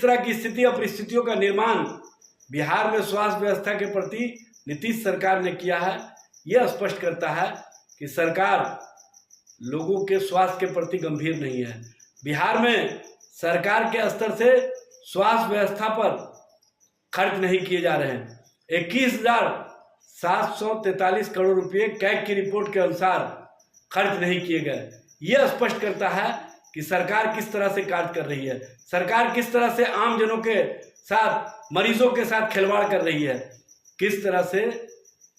तरह की स्थिति और परिस्थितियों का निर्माण बिहार में स्वास्थ्य व्यवस्था के प्रति नीतीश सरकार ने किया है, यह स्पष्ट करता है कि सरकार लोगों के स्वास्थ्य के प्रति गंभीर नहीं है। बिहार में सरकार के स्तर से स्वास्थ्य व्यवस्था पर खर्च नहीं किए जा रहे हैं। 21,743 करोड़ रुपए कैग की रिपोर्ट के अनुसार खर्च नहीं किए गए। यह स्पष्ट करता है कि सरकार किस तरह से कार्य कर रही है, सरकार किस तरह से आम जनों के साथ, मरीजों के साथ खिलवाड़ कर रही है, किस तरह से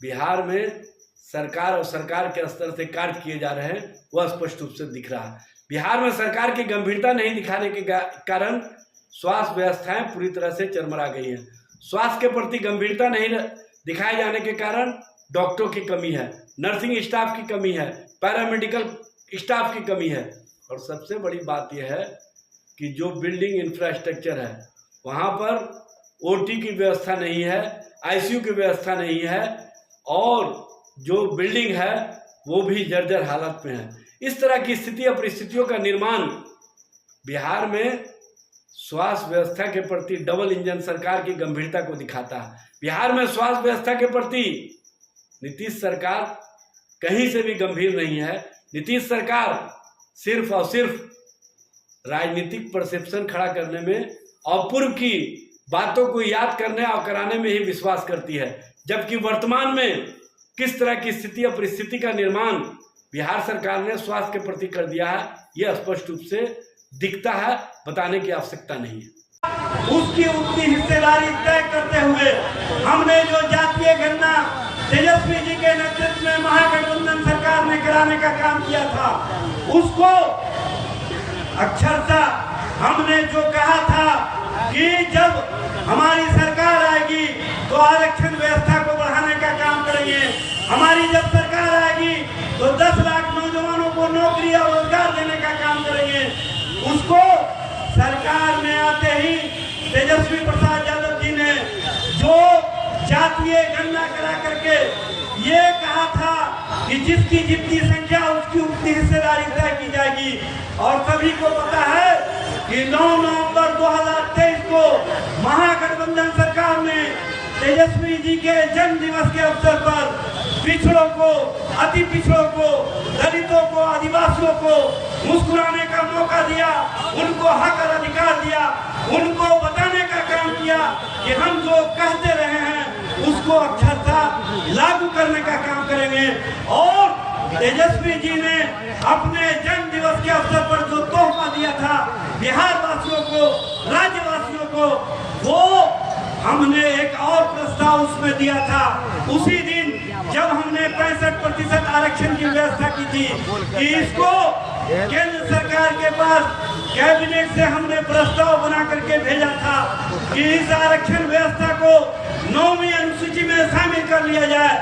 बिहार में सरकार और सरकार के स्तर से कार्य किए जा रहे हैं, वह स्पष्ट रूप से दिख रहा है। बिहार में सरकार की गंभीरता नहीं दिखाने के कारण स्वास्थ्य व्यवस्थाएं पूरी तरह से चरमरा गई है। स्वास्थ्य के प्रति गंभीरता नहीं दिखाए जाने के कारण डॉक्टरों की कमी है, नर्सिंग स्टाफ की कमी है, पैरामेडिकल स्टाफ की कमी है, और सबसे बड़ी बात यह है कि जो बिल्डिंग इंफ्रास्ट्रक्चर है वहाँ पर ओटी की व्यवस्था नहीं है, आईसीयू की व्यवस्था नहीं है, और जो बिल्डिंग है वो भी जर्जर हालत में है। इस तरह की स्थिति और परिस्थितियों का निर्माण बिहार में स्वास्थ्य व्यवस्था के प्रति डबल इंजन सरकार की गंभीरता को दिखाता है। बिहार में स्वास्थ्य व्यवस्था के प्रति नीतीश सरकार कहीं से भी गंभीर नहीं है। नीतीश सरकार सिर्फ और सिर्फ राजनीतिक परसेप्शन खड़ा करने में और पूर्व की बातों को याद करने और कराने में ही विश्वास करती है, जबकि वर्तमान में किस तरह की स्थिति और परिस्थिति का निर्माण बिहार सरकार ने स्वास्थ्य के प्रति कर दिया है, यह स्पष्ट रूप से दिखता है, बताने की आवश्यकता नहीं है। उसकी उतनी हिस्सेदारी तय करते हुए हमने जो जातीय गणना तेजस्वी जी के नेतृत्व में महागठबंधन सरकार ने कराने का काम किया था, उसको अक्षरशः हमने जो कहा था कि जब हमारी सरकार आएगी तो आरक्षण व्यवस्था को बढ़ाने का काम करेंगे, हमारी जब सरकार आएगी तो 10 लाख नौजवानों को नौकरी और रोजगार देने का काम करेंगे। उसको सरकार में आते ही तेजस्वी प्रसाद यादव जी ने जो जातीय गणना करा करके ये कहा था कि जिसकी जितनी संख्या उसकी उतनी हिस्सेदारी तय की जाएगी, और सभी को पता है कि 9 नवंबर 2023 को महागठबंधन सरकार ने तेजस्वी जी के जन्म दिवस के अवसर पर पिछड़ों को, अति पिछड़ों को, दलितों को, आदिवासियों को मुस्कुराने का मौका दिया, उनको हक और अधिकार दिया, उनको बताने का काम किया कि हम जो कहते रहे हैं उसको अक्षरशः लागू करने का काम करेंगे। और तेजस्वी जी ने अपने जन्म दिवस के अवसर पर जो तोहफा दिया था बिहार वासियों को, राज्यवासियों को, वो हमने एक और प्रस्ताव उसमें दिया था। उसी दिन जब हमने 65% आरक्षण की व्यवस्था की थी कि इसको केंद्र सरकार के पास कैबिनेट से हमने प्रस्ताव बना करके भेजा था कि इस आरक्षण व्यवस्था को 9वीं अनुसूची में शामिल कर लिया जाए,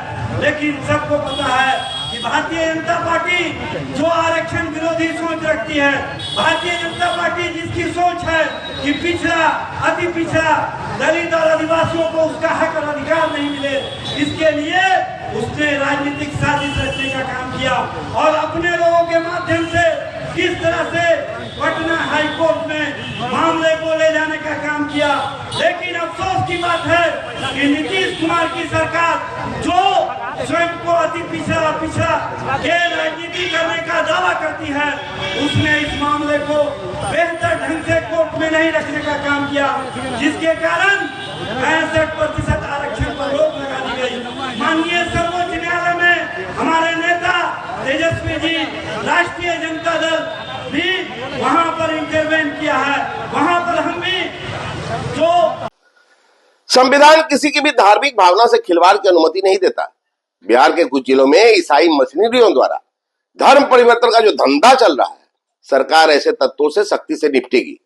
लेकिन सबको पता है कि भारतीय जनता पार्टी जो आरक्षण विरोधी सोच रखती है, भारतीय जनता पार्टी जिसकी सोच है कि पिछड़ा, अति पिछड़ा, दलित और आदिवासियों को उसका हक और अधिकार नहीं मिले, इसके लिए उसने राजनीतिक साजिश रचने का काम किया और अपने लोगों के माध्यम से किस तरह से पटना हाई कोर्ट में मामले को ले जाने का काम किया। लेकिन अफसोस की बात है कि नीतीश कुमार की सरकार जो स्वयं को अति पिछड़ा के राजनीति करने का दावा करती है, उसने इस मामले को बेहतर ढंग से कोर्ट में नहीं रखने का काम किया, जिसके कारण 65% आरक्षण पर रोक लगा दी गई। माननीय सर्वोच्च न्यायालय में हमारे नेता तेजस्वी जी, राष्ट्रीय जनता दल भी वहां पर इंटरवेन किया है। वहां पर हम भी जो संविधान किसी की भी धार्मिक भावना से खिलवाड़ की अनुमति नहीं देता। बिहार के कुछ जिलों में ईसाई मशीनरियों द्वारा धर्म परिवर्तन का जो धंधा चल रहा है, सरकार ऐसे तत्वों से सख्ती से निपटेगी।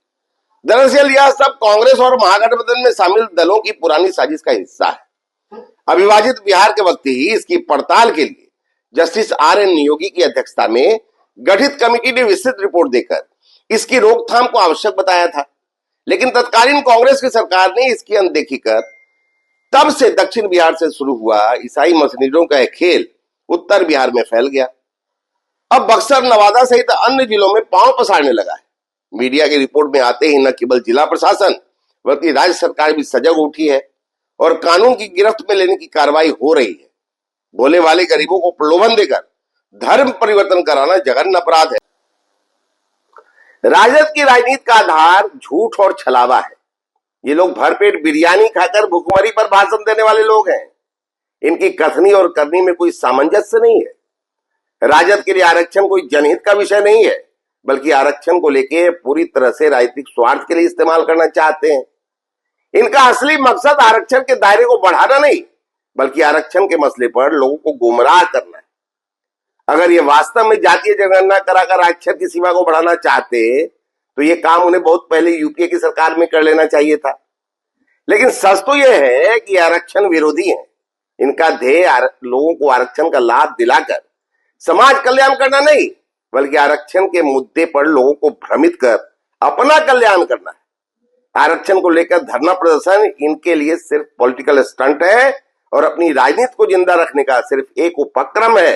दरअसल यह सब कांग्रेस और महागठबंधन में शामिल दलों की पुरानी साजिश का हिस्सा है। अविभाजित बिहार के वक्त ही इसकी पड़ताल के लिए जस्टिस RN योगी की अध्यक्षता में गठित कमेटी ने विस्तृत रिपोर्ट देकर इसकी रोकथाम को आवश्यक बताया था, लेकिन तत्कालीन कांग्रेस की सरकार ने इसकी अनदेखी कर तब से दक्षिण बिहार से शुरू हुआ ईसाई मशीनरियों का एक खेल उत्तर बिहार में फैल गया। अब बक्सर, नवादा सहित अन्य जिलों में पांव पसारने लगा है। मीडिया की रिपोर्ट में आते ही न केवल जिला प्रशासन बल्कि राज्य सरकार भी सजग उठी है और कानून की गिरफ्त में लेने की कार्रवाई हो रही है। भोले वाले गरीबों को प्रलोभन देकर धर्म परिवर्तन कराना जघन्य अपराध है। राजद की राजनीति का आधार झूठ और छलावा है। ये लोग भरपेट बिरयानी खाकर भुखमरी पर भाषण देने वाले लोग हैं। इनकी कथनी और करनी में कोई सामंजस्य नहीं है। राजद के लिए आरक्षण कोई जनहित का विषय नहीं है, बल्कि आरक्षण को लेकर पूरी तरह से राजनीतिक स्वार्थ के लिए इस्तेमाल करना चाहते हैं। इनका असली मकसद आरक्षण के दायरे को बढ़ाना नहीं, बल्कि आरक्षण के मसले पर लोगों को गुमराह करना है। अगर ये वास्तव में जातीय जनगणना कराकर आरक्षण की सीमा को बढ़ाना चाहते तो ये काम उन्हें बहुत पहले यूपीए की सरकार में कर लेना चाहिए था। लेकिन सच तो यह है कि आरक्षण विरोधी हैं। इनका ध्येय लोगों को आरक्षण का लाभ दिलाकर समाज कल्याण करना नहीं, बल्कि आरक्षण के मुद्दे पर लोगों को भ्रमित कर अपना कल्याण करना है। आरक्षण को लेकर धरना प्रदर्शन इनके लिए सिर्फ पॉलिटिकल स्टंट है और अपनी राजनीति को जिंदा रखने का सिर्फ एक उपक्रम है